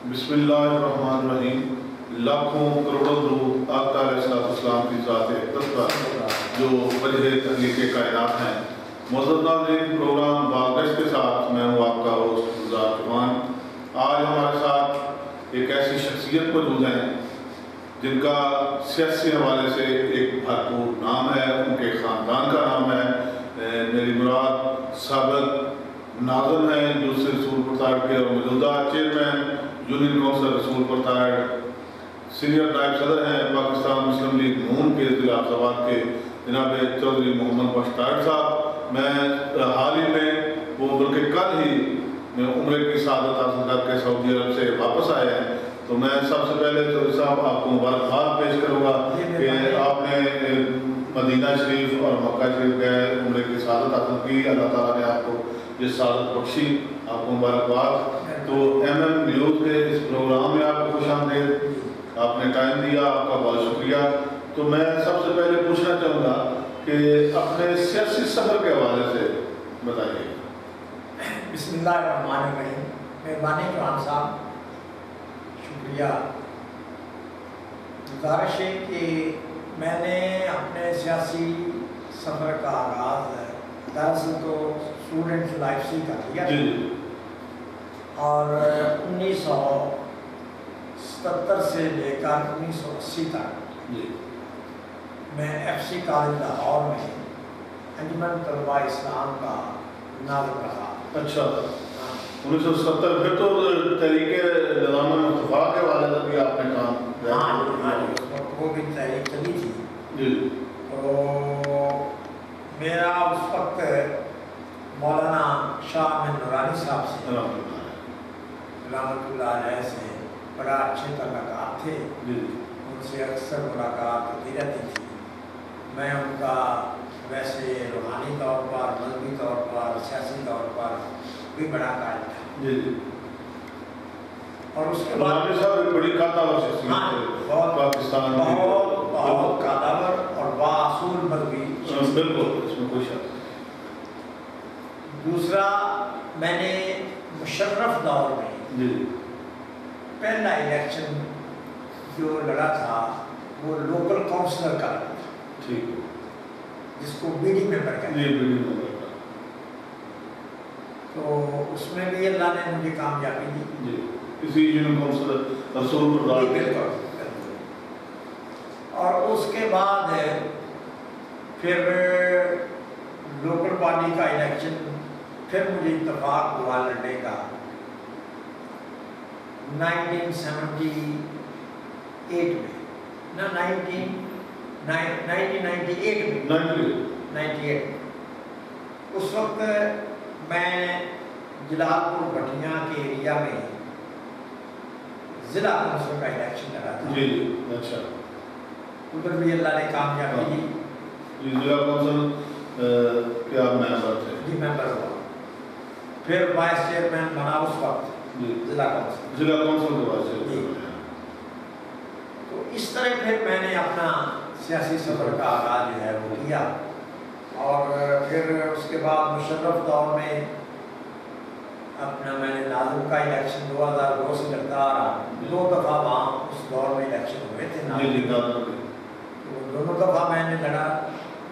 بسم اللہ الرحمن الرحیم۔ لاکھوں کروڑوں درود آقا علیہ السلام کی ذات اقدس پر جو وجہ تخلیق کائنات ہیں۔ معزز ناظرین، پروگرام باغش کے ساتھ میں ہوں آپ کا ہوسٹ گلزار چوہان۔ آج ہمارے ساتھ ایک ایسی شخصیت موجود ہیں جن کا سیاسی حوالے سے ایک بھرپور نام ہے، ان کے خاندان کا نام ہے۔ میری مراد سابق ناظم ہیں جو رسول پرتاڑ کے اور موجودہ چیئرمین یونین کونسل رسول پرتاڑ، سینئر نائب صدر ہیں پاکستان مسلم لیگ نون کے ضلع عبد کے جناب چودھری محمد بخش طاہر صاحب۔ میں حال ہی میں وہ بلکہ کل ہی عمرے کی سعادت حاصل کر کے سعودی عرب سے واپس آئے ہیں، تو میں سب سے پہلے چودھری صاحب آپ کو مبارکباد پیش کروں گا کہ آپ نے مدینہ شریف اور مکہ شریف گئے، عمرے کی سعادت حاصل کی، اللہ تعالیٰ نے آپ کو یہ سعادت بخشی، آپ کو مبارکباد۔ تو ایم ایم نیوز کے اس پروگرام میں آپ کو خوش آمدید، آپ نے ٹائم دیا، آپ کا بہت شکریہ۔ تو میں سب سے پہلے پوچھنا چاہوں گا کہ اپنے سیاسی سفر کے حوالے سے بتائیے۔ بسم اللہ الرحمن الرحیم۔ مہربانی چوہان صاحب، شکریہ۔ گزارش ہے کہ میں نے اپنے سیاسی سفر کا آغاز دراصل تو اسٹوڈنٹ لائف سے کر لیا اور 1977 سے لے کر 1980 تک میں ایف سی کالج لاہور میں انجمن طلباء اسلام کا ناظم رہا۔ اچھا، 1970 پھر تو تحریک نظام مصطفیٰ کے والے سے بھی آپ نے کام کیا؟ ہاں جی، اس وقت وہ بھی تحریک چلی تھی جی۔ تو میرا اس وقت مولانا شاہ احمد نورانی صاحب سے رحمۃ اللہ علیہ سے بڑا اچھے تعلقات تھے، ان سے اکثر ملاقات ہوتی رہتی تھی۔ میں ان کا ویسے روحانی طور پر، مذہبی طور پر، سیاسی طور پر بھی بڑا قائل تھا۔ اور اس کے بعد صاحب بڑی قاطعور شخصیت ہے پاکستان میں، بہت قاطعور اور باصول مذہبی۔ بالکل، اس میں کوئی شک۔ دوسرا، میں نے مشرف دور میں پہلا الیکشن جو لڑا تھا وہ لوکل کونسلر کا لڑا تھا، جس کو بی ڈی ممبر کہتے ہیں۔ تو اس میں بھی اللہ نے مجھے کامیابی دی۔ کسی یونین کونسل رسول پرتاڑ۔ اور اس کے بعد پھر لوکل باڈی کا الیکشن پھر مجھے اتفاق ہوا لڑنے کا 1978 میں، نہ 1998 میں۔ اس وقت میں جلال پور بھٹیاں کے ایریا میں ضلع کونسل کا الیکشن لڑا تھا۔ اچھا، ادھر بھی اللہ نے کامیابی دی۔ ضلع کونسل کیا ممبر تھے؟ جی، ممبر ہوا، پھر وائس چیئرمین بنا اس وقت ضلع کونسل کے وائس چیئرمین۔ تو اس طرح پھر میں نے اپنا سیاسی سفر کا آغاز جو ہے وہ کیا، اور پھر اس کے بعد مشرف دور میں اپنا میں نے ناظم کا الیکشن 2002 سے لڑتا آ رہا۔ 2 دفعہ وہاں اس دور میں الیکشن ہوئے تھے ناظم، تو دونوں دفعہ میں نے لڑا،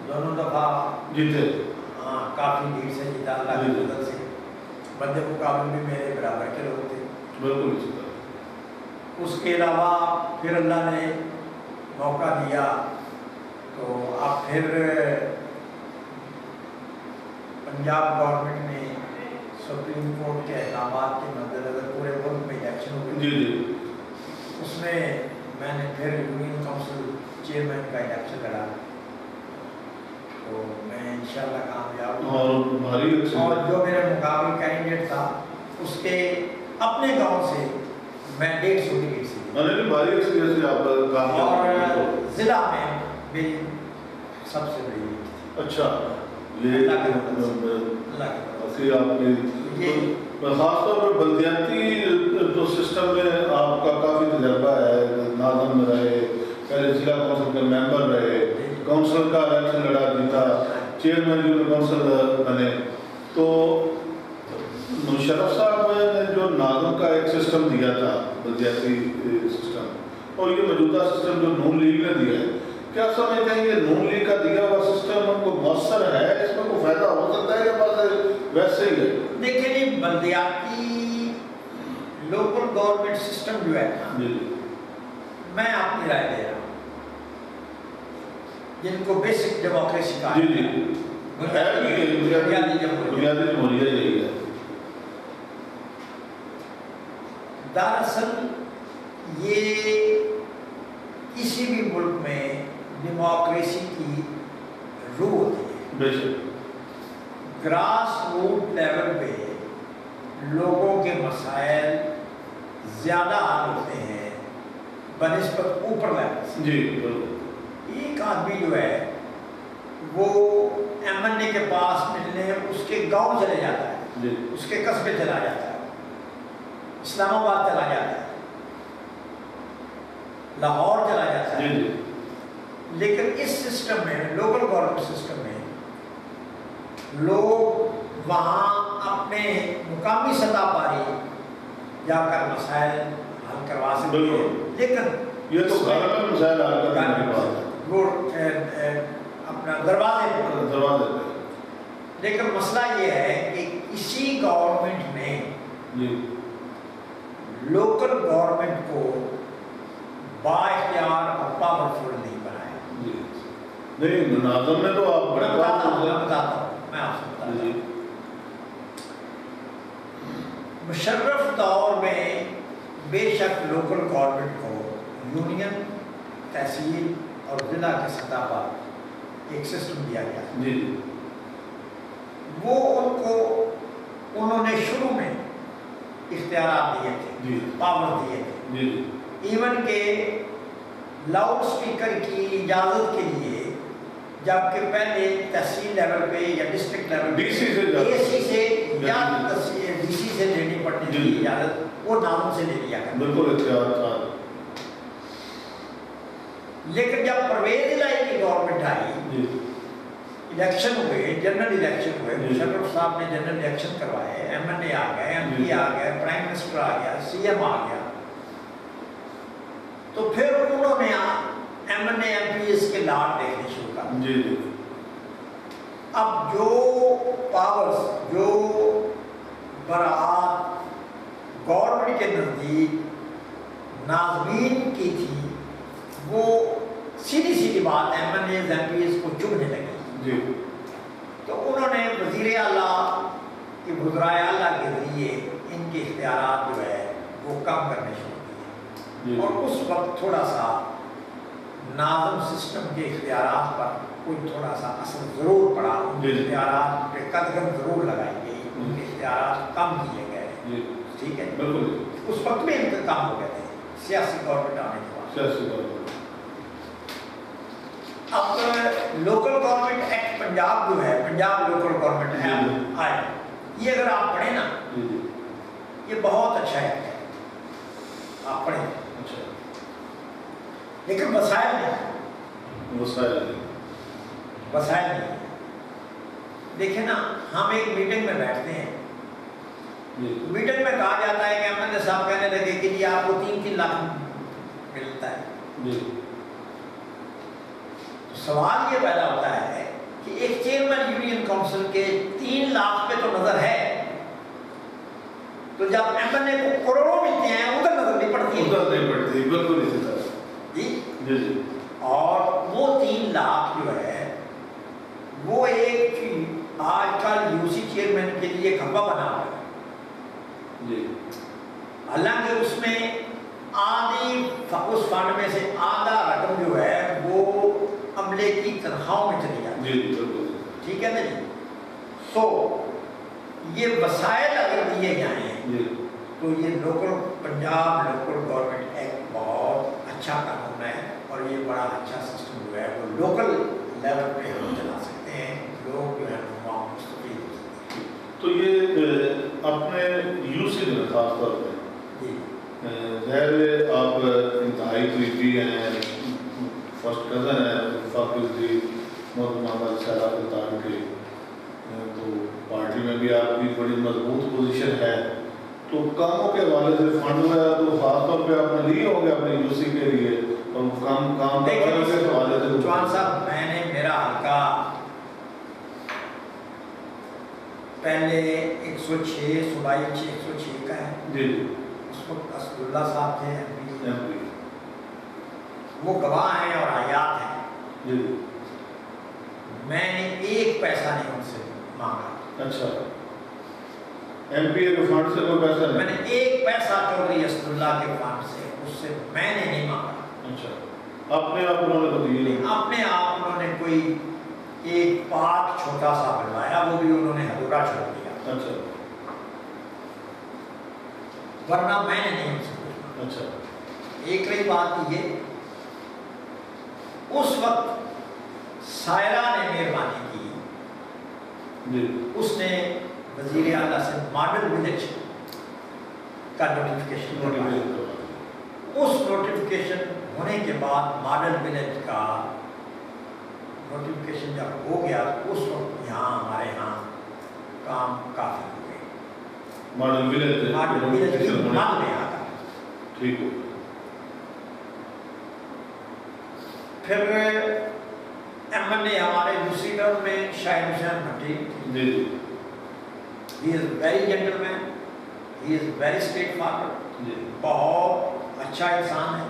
دونوں دفعہ جیتے۔ ہاں، کافی لیڈ سے جیتا اللہ کی مدد سے۔ بندے مقابل بھی میرے برابر کے لوگ تھے۔ بالکل۔ اس کے علاوہ پھر اللہ نے موقع دیا تو اب پھر پنجاب گورنمنٹ نے سپریم کورٹ کے احکامات کے مد نظر پورے ملک میں الیکشن ہوئے۔ اس میں میں نے پھر یونین کونسل چیئرمین کا الیکشن لڑا، تو میں انشاءاللہ کامیاب ہوں۔ اور جو میرے مقابل کینڈیڈیٹ تھا اس کے اپنے گاؤں سے میں 150 ٹکٹ سے، اور ضلع میں میری سب سے بڑی تھی۔ اچھا، اللہ خاص طور پر بلدیاتی جو سسٹم میں آپ کا کافی تجربہ ہے، ناظم میں رہے، پہلے ضلع کونسل کے ممبر رہے، کونسل کا الیکشن لڑا جیتا، چیئرمین یونین کونسل بنے۔ تو مشرف صاحب نے جو ناظم کا ایک سسٹم دیا تھا بلدیاتی سسٹم، اور یہ موجودہ سسٹم جو نون لیگ نے دیا ہے، کیا سمجھتے ہیں یہ نون لیگ کا دیا ہوا سسٹم ان کو مؤثر ہے؟ اس میں کوئی فائدہ ہو سکتا ہے یا بس ویسے ہی ہے؟ دیکھیں جی، بلدیاتی لوکل گورنمنٹ سسٹم جو ہے نا، جی میں اپنی رائے دے رہا ہوں، جن کو بیسک ڈیموکریسی کا جی جی بنیادی جمہوریہ یہی ہے۔ دراصل یہ کسی بھی ملک میں ڈیموکریسی کی روح ہوتی ہے۔ بے شک گراس روٹ لیول پہ لوگوں کے مسائل زیادہ حل ہوتے ہیں بنسبت اوپر لیول سے۔ جی بالکل۔ ایک آدمی جو ہے وہ ایم این اے کے پاس ملنے اس کے گاؤں چلے جاتا ہے، جی اس کے قصبے چلا جاتا ہے، اسلام آباد چلا جاتا ہے، لاہور چلا جاتا ہے، جی لیکن اس سسٹم میں، لوکل گورنمنٹ سسٹم میں، لوگ وہاں اپنے مقامی سطح پر ہی جا کر مسائل حل کروا سکتے ہیں، لیکن یہ تو گھر میں مسائل حل کرنے کی بات ہے، وہ اپنا دروازے پہ۔ لیکن مسئلہ یہ ہے کہ اسی گورنمنٹ نے جی لوکل گورنمنٹ کو با اختیار اور پاورفل نہیں بنایا۔ جی نہیں، ناظم میں تو آپ بڑے بتاتا ہوں میں آپ سے بتاتا جی ہوں۔ مشرف دور میں بے شک لوکل گورنمنٹ کو یونین، تحصیل اور ضلع کے سطح پر ایک سسٹم دیا گیا، جی وہ ان کو انہوں نے شروع میں اختیارات دیے تھے، جی پاور دیے تھے، جی ایون کہ لاؤڈ سپیکر کی اجازت کے لیے، جبکہ پہلے تحصیل لیول پہ یا ڈسٹرکٹ لیول ڈی سی سے اے سی سے یا ڈی سی سے لینی پڑتی تھی اجازت، وہ نام سے لے لیا کرتے۔ بالکل اختیار تھا۔ لیکن جب پرویز الہی کی گورنمنٹ آئی، جی الیکشن ہوئے، جنرل الیکشن ہوئے، جی مشرف صاحب نے جنرل الیکشن کروائے، ایم این اے آ گئے، ایم پی آ گئے، پرائم منسٹر آ گیا، سی ایم آ گیا، تو پھر انہوں نے M N A M P S کے لاٹ دیکھنے شروع کر جی جی اب جو پاورز، جو براعات گورنمنٹ کے نزدیک ناظمین کی تھی، وہ سیدھی سیدھی بات M N As M P S کو چبھنے لگی۔ جی تو انہوں نے وزیر اعلیٰ کے وزرائے اعلیٰ کے ذریعے ان کے اختیارات جو ہے وہ کم کرنے شروع کیے، اور اس وقت تھوڑا سا ناظم سسٹم کے اختیارات پر کوئی تھوڑا سا اثر ضرور پڑا، ان کے اختیارات پہ قدغن ضرور لگائی گئی، ان کے اختیارات کم کیے گئے، ٹھیک ہے، بالکل اس وقت میں ان کے کام ہو گئے تھے سیاسی گورنمنٹ آنے کے بعد۔ سیاسی گورنمنٹ۔ اب لوکل گورنمنٹ ایکٹ پنجاب جو ہے، پنجاب لوکل گورنمنٹ ایکٹ آئے، یہ اگر آپ پڑھیں نا، یہ بہت اچھا ایکٹ ہے، آپ پڑھیں، اچھا، لیکن وسائل نہیں، وسائل نہیں۔ دیکھیں نا، ہم ایک میٹنگ میں بیٹھتے ہیں، میٹنگ میں کہا جاتا ہے کہ ایم این اے صاحب کہنے لگے کہ جی آپ کو 3-3 لاکھ ملتا ہے، سوال یہ پیدا ہوتا ہے کہ ایک چیئرمین یونین کونسل کے 3 لاکھ پہ تو نظر ہے، تو جب ایم این اے کو کروڑوں ملتے ہیں ادھر نظر نہیں پڑتی، بالکل اسی طرح جی۔ اور وہ 3 لاکھ جو ہے وہ ایک آج کل یو سی چیئرمین کے لیے کھمبا بنا ہوا ہے، جی، حالانکہ اس میں آدھی اس فنڈ میں سے آدھا رقم جو ہے وہ عملے کی تنخواہوں میں چلی جاتی ہے، بالکل ٹھیک ہے نا جی۔ تو یہ وسائل اگر دیے جائیں تو یہ local Punjab local government act بہت اچھا قانون ہے، اور یہ بڑا اچھا سسٹم جو ہے وہ لوکل لیول پہ ہم چلا سکتے ہیں، لوگ جو ہے وہ مستفید ہو سکتے ہیں۔ تو یہ اپنے یو سی میں خاص طور پہ جی ظاہر آپ انتہائی قریبی ہیں، فرسٹ کزن ہیں وفاقی وزیر محمد سیلاب الطاف کے، تو پارٹی میں بھی آپ کی بڑی مضبوط پوزیشن ہے، تو تو کاموں کے حوالے سے فنڈ میں تو خاص طور پہ آپ نے لیے ہوں گے اپنے یو سی کے لیے اور کام کے حوالے سے چوہان صاحب میں نے میرا حلقہ پہلے 106 صوبائی 106 کا ہے جی اس وقت اسد اللہ صاحب تھے ایم پی، وہ گواہ ہیں اور حیات ہیں جی میں نے ایک پیسہ نہیں ان سے مانگا۔ اچھا ایم پی اے کے فنڈ سے کوئی پیسہ نہیں؟ میں نے ایک پیسہ چودھری اسد اللہ کے فنڈ سے اس سے میں نے نہیں مانگا۔ اچھا اپنے آپ انہوں نے تو دیے؟ اپنے آپ انہوں نے کوئی ایک پارک چھوٹا سا بنوایا، وہ بھی انہوں نے ادھورا چھوڑ دیا۔ اچھا ورنہ میں نے نہیں ان سے پوچھا۔ اچھا ایک رہی بات یہ، اس وقت سائرہ نے مہربانی کی، جی اس نے وزیر اعلیٰ سے ماڈل ولیج کا نوٹیفیکیشن کروایا۔ اس نوٹیفیکیشن ہونے کے بعد ماڈل ولیج کا نوٹیفیکیشن جب ہو گیا اس وقت یہاں ہمارے یہاں کام کافی ہو گئے۔ ماڈل ولیج کی مانگ میں آتا ہے۔ ٹھیک ہے۔ پھر ایم این اے ہمارے دوسری ٹرم میں شاہد حسین بھٹی، جی he is very gentleman, he is very straightforward, جی بہت اچھا انسان ہے،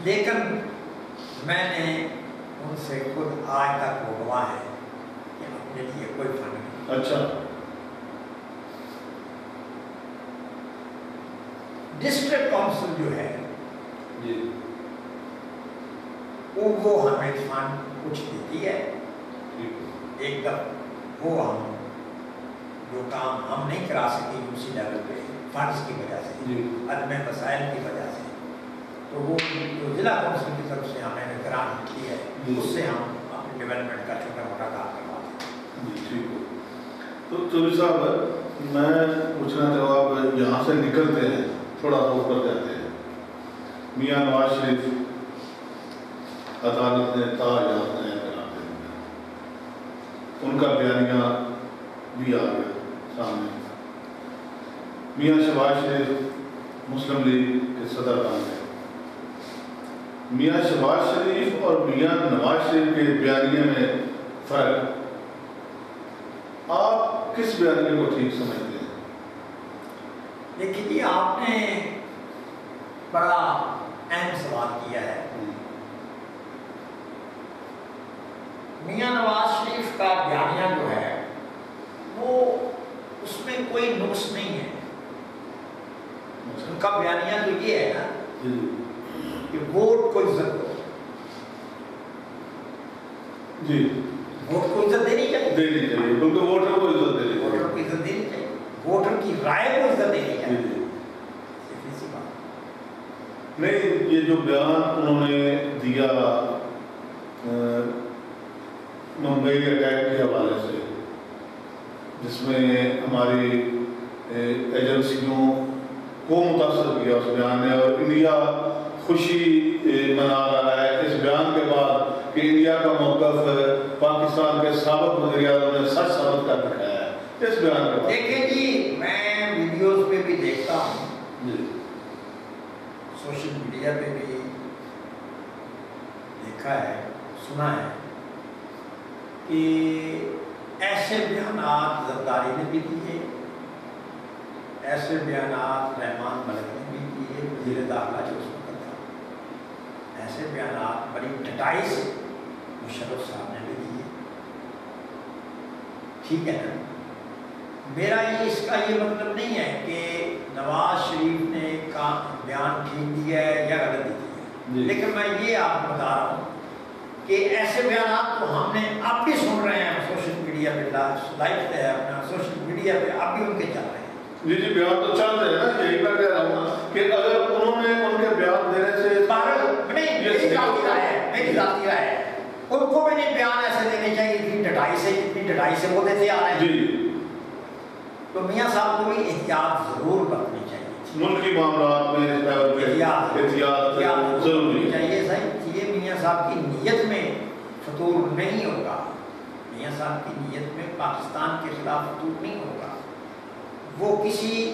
لیکن میں نے ان سے خود آج تک وہ گواہ ہے کہ اپنے لیے کوئی فنڈ نہیں۔ اچھا ڈسٹرکٹ کونسل جو ہے جی وہ ہمیں فنڈ کچھ دیتی ہے، ٹھیک ہے۔ ایک دم وہ ہم جو کام ہم نہیں کرا سکے یو سی لیول پہ فنڈس کی وجہ سے، جی عدم وسائل کی وجہ سے، تو وہ جو ضلع کونسل کی طرف سے ہمیں گرانٹ کی ہے اس سے ہم اپنے ڈیولپمنٹ کا چھوٹا موٹا کام کرواتے ہیں۔ جی ٹھیک ہے۔ تو چودھری صاحب میں پوچھنا چاہوں، آپ یہاں سے نکلتے ہیں تھوڑا سا اوپر جاتے ہیں، میاں نواز شریف عدالت نے تاج قرار دے دیا، ان کا بیانیہ بھی آ گیا سامنے۔ میاں شہباز شریف مسلم لیگ کے صدر بن گئے۔ میاں شہباز شریف اور میاں نواز شریف کے بیانیے میں فرق، آپ کس بیانیے کو ٹھیک سمجھتے ہیں؟ دیکھیے آپ نے بڑا اہم سوال کیا ہے۔ میاں نواز شریف کا بیانیہ جو ہے وہ اس میں کوئی نقص نہیں ہے۔ ان کا بیانیہ تو یہ ہے نا کہ ووٹ کو عزت دو، جی ووٹ کو عزت دینی چاہیے، دینی چاہیے، کیونکہ ووٹر کو عزت دینی چاہیے، ووٹر کو عزت دینی چاہیے، ووٹر کی رائے کو عزت دینی چاہیے۔ جی سیدھی سی بات۔ نہیں، یہ جو بیان انہوں نے دیا ممبئی اٹیک کے حوالے سے، جس میں ہماری ایجنسیوں کو متاثر کیا اس بیان نے، اور انڈیا خوشی منا رہا ہے اس بیان کے بعد کہ انڈیا کا موقف پاکستان کے سابق وزیر اعظم نے سچ ثابت کر دکھایا ہے اس بیان کے بعد۔ دیکھیں جی میں ویڈیوز پہ بھی دیکھتا ہوں، جی سوشل میڈیا پہ بھی دیکھا ہے، سنا ہے کہ ایسے بیانات زرداری نے بھی دیے، ایسے بیانات رحمان ملک نے بھی دیے، وزیر داخلہ جو اس وقت تھا، ایسے بیانات بڑی ڈٹائی سے مشرف صاحب نے بھی دیے۔ ٹھیک ہے نا، میرا اس کا یہ مطلب نہیں ہے کہ نواز شریف نے بیان ٹھیک دیا ہے یا غلط دیا ہے، لیکن میں یہ آپ کو بتا رہا ہوں کہ ایسے بیانات تو ہم نے اب بھی سن رہے ہیں، سوشل میڈیا پہ لائف ہے اپنا، سوشل میڈیا پہ اب بھی ان کے چل رہے ہیں۔ جی جی بیان تو چل رہے ہیں نا، یہی میں کہہ رہا ہوں کہ اگر انہوں نے ان کے بیان دینے سے میری ذاتی رائے ہے، ان کو بھی نہیں بیان ایسے دینے چاہیے اتنی ڈٹائی سے وہ دیتے آ رہے ہیں۔ جی تو میاں صاحب کو بھی احتیاط ضرور برتنی چاہیے، ملکی معاملات میں احتیاط ضروری چاہیے۔ صحیح، یہ میاں صاحب کی نیت میں فطور نہیں ہوگا، میاں صاحب کی نیت میں پاکستان کے خلاف فطور نہیں ہوگا، وہ کسی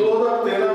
2013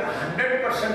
100%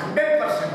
100%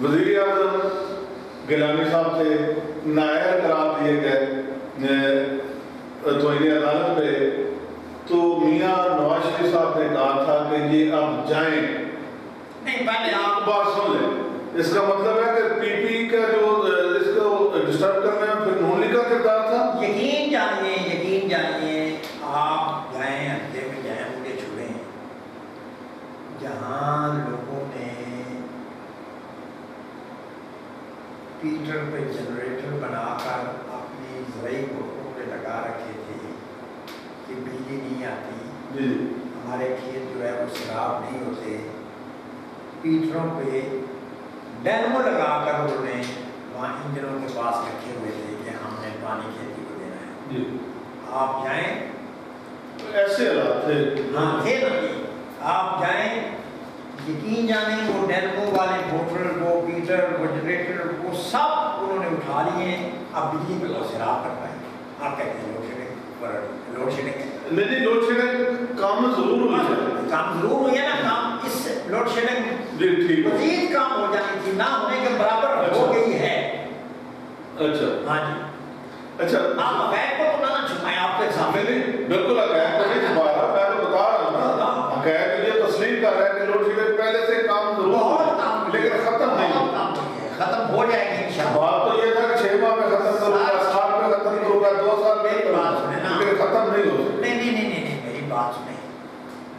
وزیر اعظم گیلانی صاحب سے نائر قرار دیے گئے توہین عدالت پہ، تو میاں نواز شریف صاحب نے کہا تھا کہ یہ اب جائیں. نہیں پہلے آپ بات سن لیں، اس کا مطلب ہے کہ پی پی کا جو اس کو ڈسٹرب کرنے میں پھر نون لیگ کا کردار تھا. یقین جانیے آپ جائیں ہفتے میں جائیں مجھے چھوڑیں، جہاں لوگوں نے پیٹر پہ جنریٹر بنا کر اپنی زرعی گھوٹوں پہ لگا رکھے تھے کہ بجلی نہیں آتی، جی ہمارے کھیت جو ہے وہ سیراب نہیں ہوتے، پیٹروں پہ ڈینمو لگا کر انہوں نے وہاں انجنوں کے پاس رکھے ہوئے تھے کہ ہم نے پانی کھیتی کو دینا ہے. جی آپ جائیں، ایسے حالات تھے. ہاں تھے نا جی، آپ جائیں، یقین جانیں وہ ڈینمو والے موٹر، وہ پیٹر، وہ جنریٹر، وہ سب انہوں نے اٹھا لیے. اب بجلی پہ وہ سیراب کر پائیں. آپ کہتے ہیں لوڈ شیڈنگ پر لوڈ شیڈنگ نہیں لوڈ شیڈنگ کام ضرور ہوئی ہے. کام ضرور ہوئی ہے نا، کام اس لوڈ شیڈنگ جی ٹھیک. مزید کام ہو جانی تھی، نہ ہونے کے برابر ہو گئی ہے. اچھا ہاں جی، اچھا آپ عقائد کو تو نہ چھپائیں، آپ کے سامنے نہیں بالکل عقائد کو نہیں چھپا رہا، میں تو بتا رہا ہوں نا. عقائد یہ تسلیم کر رہا ہے کہ لوڈ شیڈنگ پہلے سے کام ضرور بہت کام لیکن ختم نہیں. ختم ہو جائے گی انشاءاللہ. بات تو یہ تھا کہ 6 ماہ میں ختم کروں گا، 7 میں ختم کروں گا، 2 سال میں میری بات سنیں نا، لیکن ختم نہیں ہو سکتا. نہیں میری بات سنیں،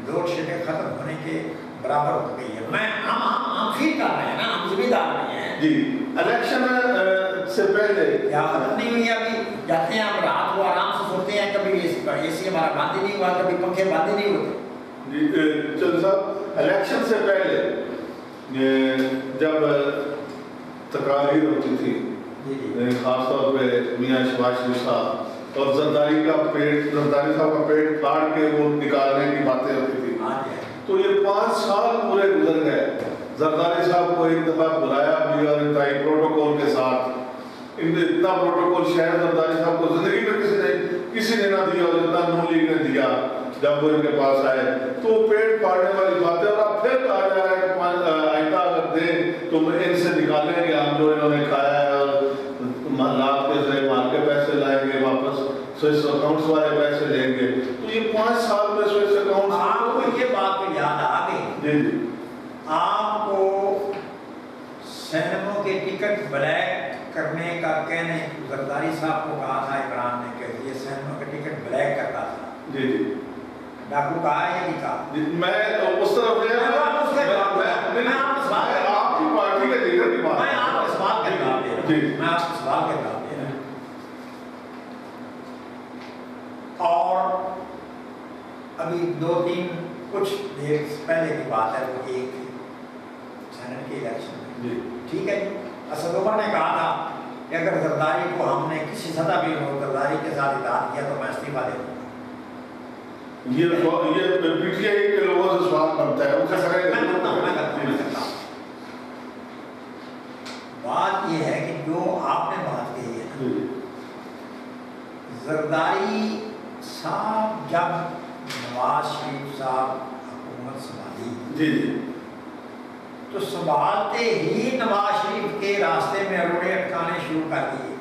لوڈ شیڈنگ ختم ہونے کے برابر ہو گئی ہے. ہم فیل کر رہے ہیں نا، ہم ذمہ دار نہیں ہیں. جی الیکشن سے پہلے کیا ختم نہیں ہوئی؟ ابھی جاتے ہیں ہم رات کو آرام سے سوتے ہیں، کبھی اے سی ہمارا بند ہی نہیں ہوا، کبھی پنکھے بند ہی نہیں ہوتے. جی چل صاحب، الیکشن سے پہلے جب تقاریر ہوتی تھی خاص طور پہ میاں شہباز شریف صاحب اور زرداری صاحب کا پیٹ پھاڑ کے وہ نکالنے کی باتیں ہوتی تھی، تو یہ 5 سال پورے گزر گئے. زرداری صاحب کو ایک دفعہ بلایا بھی اور انتہائی پروٹوکول کے ساتھ، اتنا پروٹوکول شہر زرداری صاحب کو زندگی میں کسی نے نہ دیا اور جتنا نون لیگ نے دیا. جب وہ ان کے پاس آئے تو پیٹ پھاڑنے والی باتیں، اور اب پھر کہا جا رہا ہے کہ آئندہ اگر دیں تو ان سے نکالیں گے ہم جو انہوں نے کھایا ہے، اور لاکھ کے ذریعے مال کے پیسے لائیں گے واپس، سوئس اکاؤنٹس والے پیسے لیں گے. تو یہ 5 سال میں سوئس اکاؤنٹس. آپ کو یہ بات کو یاد آ گئی؟ جی آپ کو سینموں کے ٹکٹ بلیک کرنے کا کہنے زرداری صاحب کو کہا تھا عمران نے کہ یہ سینموں کے ٹکٹ بلیک کرتا تھا. جی ڈاکو کہا ہے یا نہیں کہا؟ میں اس طرف آپ کی پارٹی کا ذکر نہیں بات، میں آپ کو سوال کا جواب دے رہا ہوں، میں آپ کو سوال کا جواب دے رہا ہوں. اور ابھی 2-3 کچھ دیر پہلے کی بات ہے، وہ ایک تھی سینٹ کے الیکشن میں، ٹھیک ہے جی. اسد عمر نے کہا تھا کہ اگر زرداری کو ہم نے کسی سطح بھی ہو زرداری کے ساتھ اطاعت کیا تو میں استعفیٰ دے دوں گا. یہ پی ٹی آئی کے لوگوں سے سوال بنتا ہے، ان سے بات یہ ہے کہ جو آپ نے بات کہی ہے نا، زرداری صاحب جب نواز شریف صاحب حکومت سنبھالی تو سنبھالتے ہی نواز شریف کے راستے میں روڑے اٹکانے شروع کر دیے.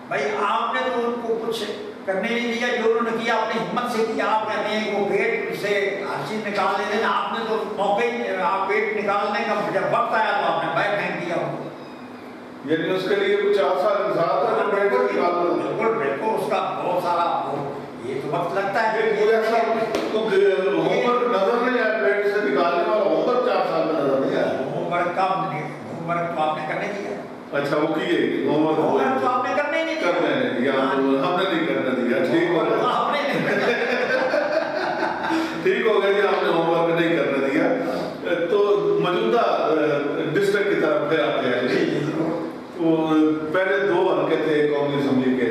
بھائی آپ نے تو ان کو کچھ کرنے نہیں دیا، جو انہوں نے کیا اپنی ہمت سے کیا. آپ کہتے ہیں کہ وہ پیٹ سے ہر چیز نکال لیتے ہیں، آپ نے تو موقع آپ پیٹ نکالنے کا جب وقت آیا تو آپ نے بیک پھینک دیا ان کو. یعنی اس کے لیے کچھ عرصہ انتظار تھا جو پیٹ کو نکال دو. بالکل اس کا بہت سارا یہ تو وقت لگتا ہے. ہوم ورک نظر نہیں آیا، پیٹ سے نکالنے والا ہوم ورک 4 سال میں نظر نہیں آیا. ہوم ورک کا ہوم ورک تو آپ نے کرنے دیا. اچھا وہ کیے ہوم ورک تو آپ نے کرنے نہیں دیا. کرنے نہیں دیا، ہم نے نہیں کرنے دیا. ٹھیک ہو گیا، ٹھیک ہو گیا جی، آپ نے ہوم ورک نہیں کرنے دیا. تو موجودہ ڈسٹرکٹ کی طرف پھر آتے ہیں. تو پہلے 2 حلقے تھے قومی اسمبلی کے،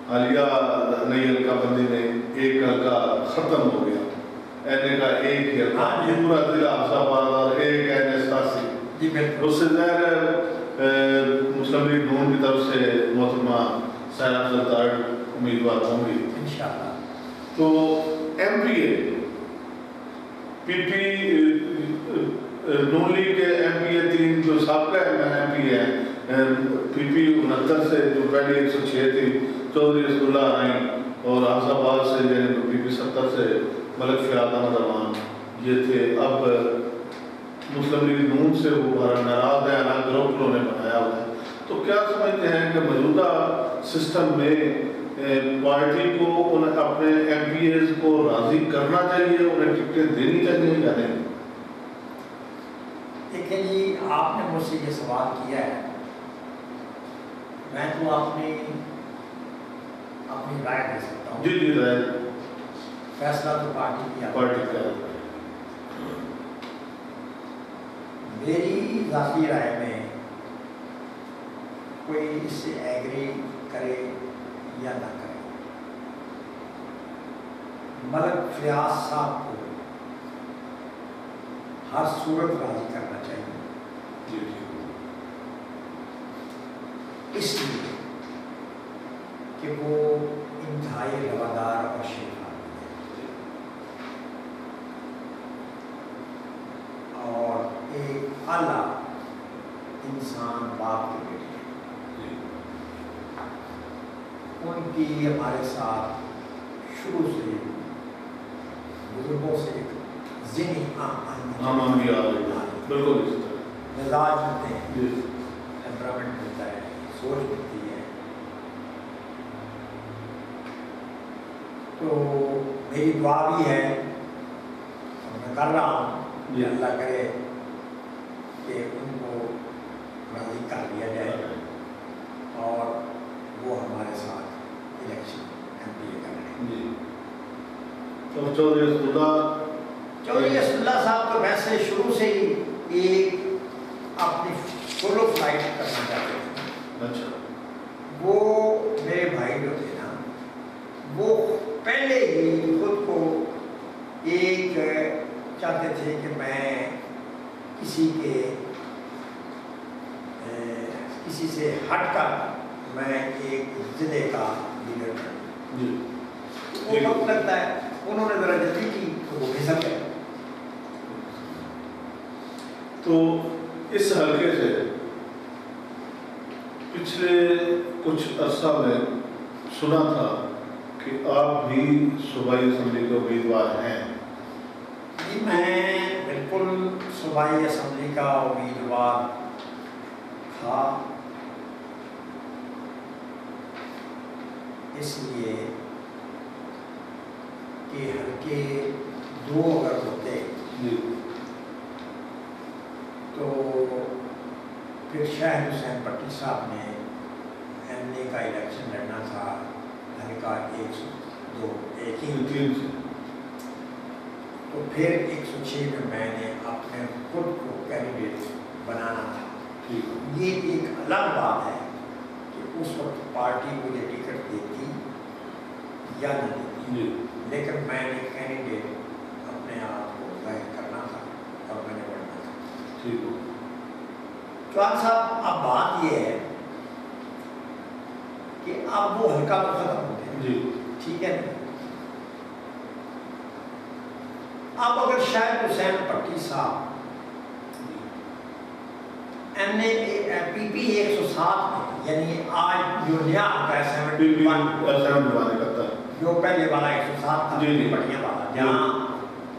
حالیہ نئی حلقہ بندی میں ایک حلقہ ختم ہو گیا. این اے کا ایک ہی حلقہ پورا ضلع حفظ آباد اور ایک این ایس 87. اس سے ظاہر مسلم لیگ نون کی طرف سے محترمہ سائرہ زرداری امیدوار ہوں گی انشاءاللہ. تو ایم پی اے پی پی نون لیگ کے ایم پی اے 3 جو سابقہ ایم پی ہے پی پی 69 سے جو پہلے 106 تھی چودھری اسد اللہ آئین اور آصف آباد سے پی پی 70 سے ملک فیاض احمد امان یہ تھے. اب مسلم لیگ نون سے وہ بڑا ناراض ہے، الگ گروپ انہوں نے بنایا ہوا ہے. تو کیا سمجھتے ہیں کہ موجودہ سسٹم میں پارٹی کو اپنے ایم پی ایز کو راضی کرنا چاہیے، انہیں ٹکٹیں دینی چاہیے یا نہیں؟ دیکھیں جی، آپ نے مجھ سے یہ سوال کیا ہے، میں تو اپنی رائے دے سکتا ہوں. جی رائے فیصلہ تو پارٹی کا میری ذاتی رائے میں کوئی اس سے ایگری کرے یا نہ کرے، ملک فیاض صاحب کو ہر صورت راضی کرنا چاہیے. اس لیے کہ وہ انتہائی روادار اور شیخ اور ایک اعلیٰ انسان باپ کے بیٹے. ان کی ہمارے ساتھ شروع سے بزرگوں سے ایک ذہنی بالکل مزاج ملتے ہیں، ٹیمپرامنٹ ملتا ہے، سوچ ملتی ہے. تو میری دعا بھی ہے اور میں کر رہا ہوں کہ اللہ کرے کہ ان کو راضی کر دیا جائے اور وہ ہمارے ساتھ الیکشن ایم پی اے کریں. اور چودھری اسد اللہ صاحب تو ویسے شروع سے ہی ایک اپنی فولو فلائٹ کرنا چاہتے تھے. اچھا. وہ میرے بھائی جو تھے نا، وہ پہلے ہی خود کو ایک چاہتے تھے کہ میں کسی سے ہٹ کر میں ایک ضلع کا لیڈر بنوں. وہ وقت لگتا ہے، انہوں نے ذرا جلدی کی تو وہ پھسل گئے. تو اس حلقے سے پچھلے کچھ عرصہ میں سنا تھا کہ آپ بھی صوبائی اسمبلی کے امیدوار ہیں. جی میں بالکل صوبائی اسمبلی کا امیدوار تھا، اس لیے کہ حلقے 2 اگر ہوتے تو پھر شاہد حسین پٹی صاحب نے ایم اے کا الیکشن لڑنا تھا حلقہ 102 ایک ہی، تو پھر 106 میں نے اپنے خود کو کینڈیڈیٹ بنانا تھا. یہ ایک الگ بات ہے کہ اس وقت پارٹی مجھے ٹکٹ دیتی یا نہ دیتی، لیکن میں نے کینڈیڈیٹ اپنے آپ کو ظاہر کرنا تھا اور میں نے بڑھنا تھا. چوہان صاحب اب بات یہ ہے کہ اب وہ حلقہ تو ختم ہو گیا، ٹھیک ہے نا. اب اگر شاہد حسین پٹی صاحب ایم اے پی پی 107 میں، یعنی آج جو نیا حلقہ ہے 71 جو پہلے والا 107 تھا پٹیاں والا، جہاں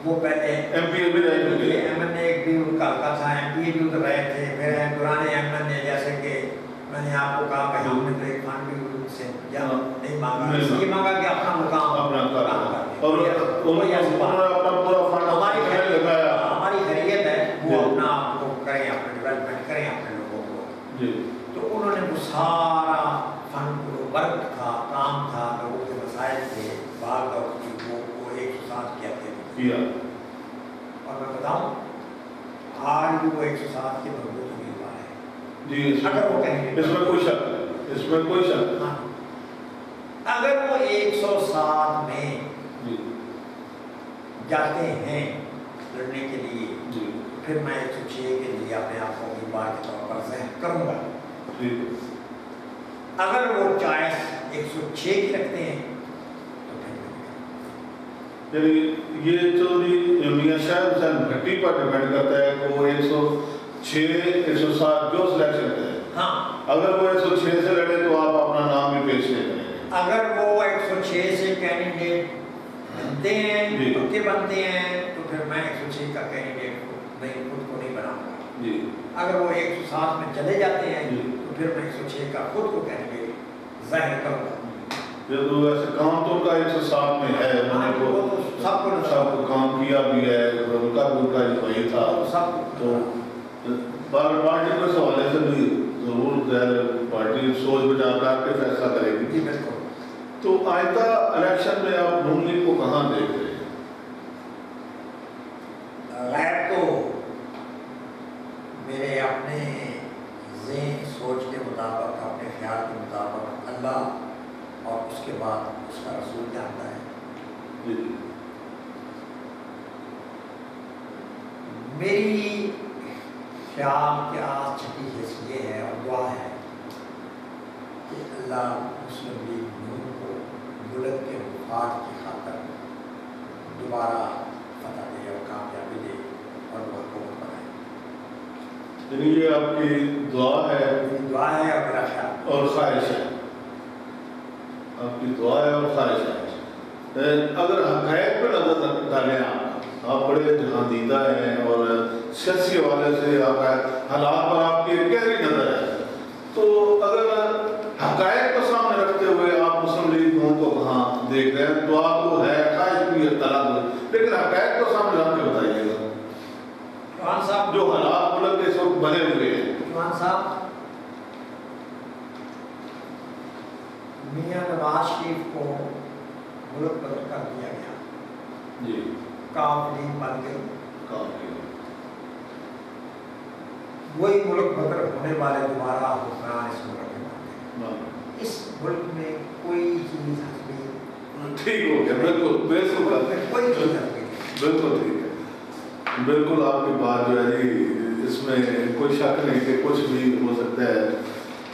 وہ پہلے ایم پی اے بھی ایم این اے بھی ان کا حلقہ تھا، ایم پی اے بھی ادھر رہے تھے. پھر پرانے ایم این اے جیسے کہ میں نے آپ کو کہا کہ ہم نے تو ایک فنڈ بھی ان سے نہیں مانگا، یہ مانگا کہ اپنا مقام ہماری خیریت ہے، وہ اپنا آپ کو کریں، اپنا ڈیولپمنٹ کریں اپنے لوگوں کو. تو انہوں نے وہ سارا فنڈ ورک تھا، کام تھا، لوگوں کے مسائل تھے، باغ اور وہ 107 کہتے تھے. اور میں بتاؤں آج وہ 107 کے مضبوط امیدوار ہے. اگر وہ کہیں اس میں کوئی شک اگر وہ 107 میں جاتے ہیں لڑنے کے لیے، پھر میں 106 کے لیے اپنے آپ کو امیدوار کے طور پر ظاہر کروں گا. اگر وہ چوائس 106 کی رکھتے ہیں تو پھر یعنی یہ چودھری میاں شاہد حسین بھٹی پر ڈیپینڈ کرتا ہے کہ وہ 106 107 جو سلیکشن ہے، ہاں اگر وہ 106 سے لڑے تو آپ اپنا نام بھی پیش نہیں کریں گے؟ اگر وہ 106 سے کینڈیڈیٹ بنتے ہیں، پکے بنتے ہیں، تو پھر میں 106 کا کینڈیڈیٹ خود کو نہیں بناؤں گا جی۔ اگر وہ 107 میں چلے جاتے ہیں تو پھر میں 106 کا خود کو کینڈیڈیٹ ظاہر کروں گا۔ جب تو ویسے کام تو کا 107 میں ہے، انہوں نے کو سب کو کام کیا بھی ہے، ان کا وہی تھا سب تو پارٹی کو اس حوالے سے بھی ضرور پارٹی سوچ بچار کر کے فیصلہ کرے گی۔ جی بالکل۔ تو آئندہ الیکشن میں آپ نون لیگ کو کہاں دیکھ رہے ہیں؟ غیر تو میرے اپنے ذہن سوچ کے مطابق، اپنے خیال کے مطابق اللہ اور اس کے بعد اس کا رسول جانتا ہے۔ جی میری خیال کے آج چھٹی حص یہ ہے اور دعا ہے کہ اللہ مسلم لیگ نون کو ملک کے مفاد کی خاطر دوبارہ فتح دے اور کامیابی دے اور وہ حکومت بنائے۔ یعنی یہ آپ کی دعا ہے؟ میری دعا ہے اور میرا خیال اور خواہش ہے، آپ کی دعا ہے اور خواہش ہے۔ اگر حقائق پہ نظر ڈالیں آپ بڑے جہاندیدہ ہیں اور سیاسی حوالے سے آپ حالات پر آپ کی گہری نظر ہے، تو اگر حقائق کو سامنے رکھتے ہوئے آپ مسلم لیگ نون کو کہاں دیکھ رہے ہیں؟ دعا تو ہے، خواہش بھی ہے، طلب ہے، لیکن حقائق کو سامنے رکھ کے بتائیے گا چوہان صاحب جو حالات ملک کے اس وقت بنے ہوئے ہیں۔ چوہان صاحب، میاں نواز شریف کو ملک بدل کر دیا گیا، جی کافلی بن گئی، کافی وہی ملک بدل ہونے والے دوبارہ حکمران اس ملک میں بن گئے۔ اس ملک میں کوئی چیز حسبی ٹھیک ہو گیا، بالکل بالکل کوئی چیز حسبی بالکل ٹھیک ہے، بالکل آپ کی بات جو ہے جی اس میں کوئی شک نہیں کہ کچھ بھی ہو سکتا ہے۔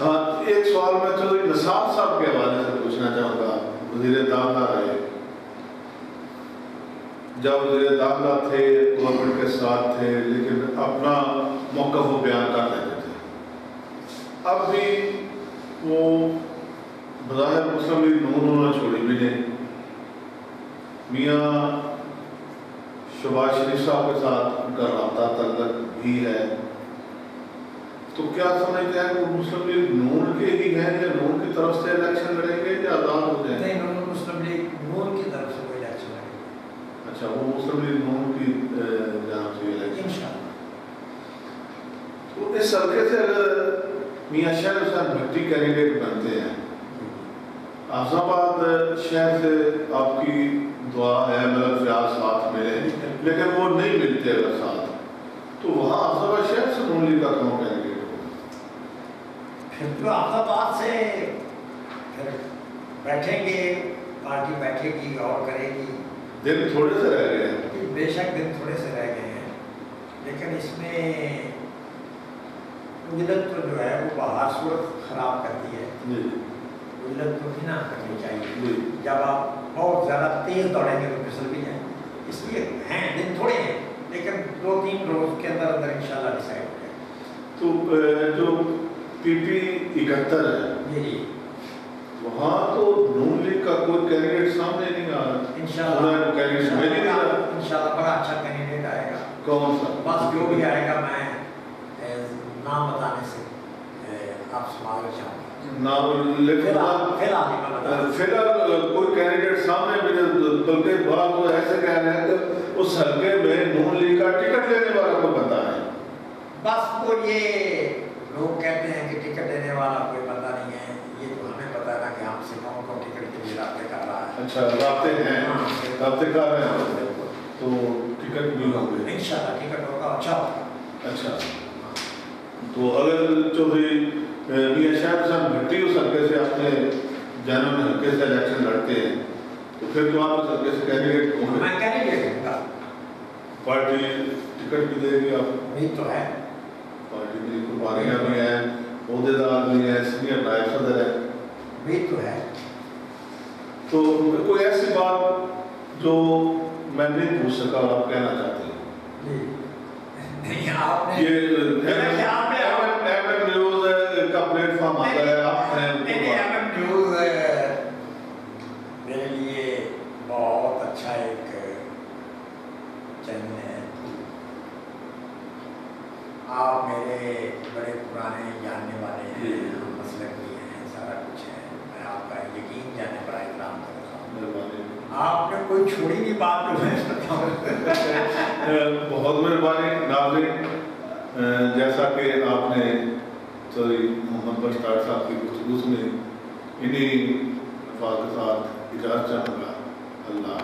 ہاں ایک سوال میں چودھری نصاب صاحب کے حوالے سے پوچھنا چاہوں گا، وزیر داخلہ رہے، جب وزیر داخلہ تھے گورنمنٹ کے ساتھ تھے لیکن اپنا موقف وہ بیان کر لیتے تھے، اب بھی وہ بظاہر مسلم لیگ نون ہونا چھوڑی بھی نہیں، میاں شہباز شریف صاحب کے ساتھ ان کا رابطہ تعلق بھی ہے، تو کیا سمجھتے ہیں کہ وہ مسلم لیگ نون کے ہی ہیں یا نون کی طرف سے الیکشن لڑیں گے یا آزاد ہو جائیں گے؟ نہیں، مسلم لیگ نون کی طرف سے کوئی الیکشن لڑے گی۔ اچھا، وہ مسلم لیگ نون کی جانب سے الیکشن انشاءاللہ۔ تو اس حلقے سے اگر میاں شاہد حسین بھٹی کینڈیڈیٹ بنتے ہیں، حافظ آباد شہر سے آپ کی دعا ہے ملک فیاض ساتھ ملے، لیکن وہ نہیں ملتے اگر ساتھ، تو وہاں حافظ آباد شہر سے نون لیگ کا کون کینڈیڈیٹ ہوگا؟ پھر تو حافظ آباد سے پھر بیٹھیں گے، پارٹی بیٹھے گی، غور کرے گی۔ دن تھوڑے سے رہ گئے ہیں، بے شک دن تھوڑے سے رہ گئے ہیں، لیکن اس میں اجلت تو جو ہے وہ باہر صورت خراب کرتی ہے، جی اجلت تو بھی نہ کرنی چاہیے۔ جی جب آپ بہت زیادہ تیز دوڑیں گے تو پھسل بھی جائیں، اس لیے ہیں دن تھوڑے ہیں، لیکن 2-3 روز کے اندر اندر انشاءاللہ ڈیسائیڈ ہو جائے۔ تو جو پی پی 71 ہے جی وہاں تو نون لیگ کا کوئی کینڈیڈیٹ سامنے نہیں آ رہا، انشاءاللہ کینڈیڈیٹ میں نہیں رہا، انشاءاللہ بڑا اچھا کینڈیڈیٹ آئے گا۔ کون سا؟ بس جو بھی آئے گا میں نام بتانے سے آپ سماج چاہوں گا، نام لیکن فی الحال کوئی کینڈیڈیٹ سامنے ملے، بلکہ بعض وہ ایسے کہہ رہے ہیں کہ اس حلقے میں نون لیگ کا ٹکٹ لینے والا کو بندہ ہے۔ بس وہ یہ لوگ کہتے ہیں کہ ٹکٹ دینے والا کوئی بندہ نہیں ہے، یہ تو ہمیں پتہ ہے نا کہ ہم سے کون کون ٹکٹ کے لیے رابطے کر رہا ہے۔ اچھا، رابطے ہیں، رابطے کر رہے ہیں، تو ٹکٹ بھی ہوں گے انشاءاللہ ٹکٹ ہوگا، اچھا ہوگا۔ اچھا، تو اگر چودھری میاں شاہد حسین بھٹی اس حلقے سے اپنے جنرل حلقے سے الیکشن لڑتے ہیں تو پھر تو آپ اس حلقے سے کینڈیڈیٹ ہوں گے، میں کینڈیڈیٹ ہوں گا، پارٹی ٹکٹ بھی دے گی آپ، امید تو ہے، پارٹی کی قربانیاں بھی ہیں، عہدیدار بھی ہیں، سینئر نائب صدر ہے، امید تو ہے۔ تو کوئی ایسی بات جو میں نہیں پوچھ سکا اور آپ کہنا چاہتے ہیں جی نہیں آپ نے یہ نیوز کا پلیٹ فارم آتا ہے آپ نیوز میرے لیے بہت اچھا ایک چینل ہے. آپ میرے بڑے پرانے جاننے والے ہیں, ہم مسلک بھی ہیں, سارا کچھ ہے. میں آپ کا یقین جانے پر احترام کرتا ہوں. آپ نے کوئی چھوڑی نہیں بات تو میں بتاؤں. بہت مہربانی ناظرین, جیسا کہ آپ نے محمد بشتاق صاحب کی گفتگو میں انہی الفاظ کے ساتھ اجازت چاہوں گا. اللہ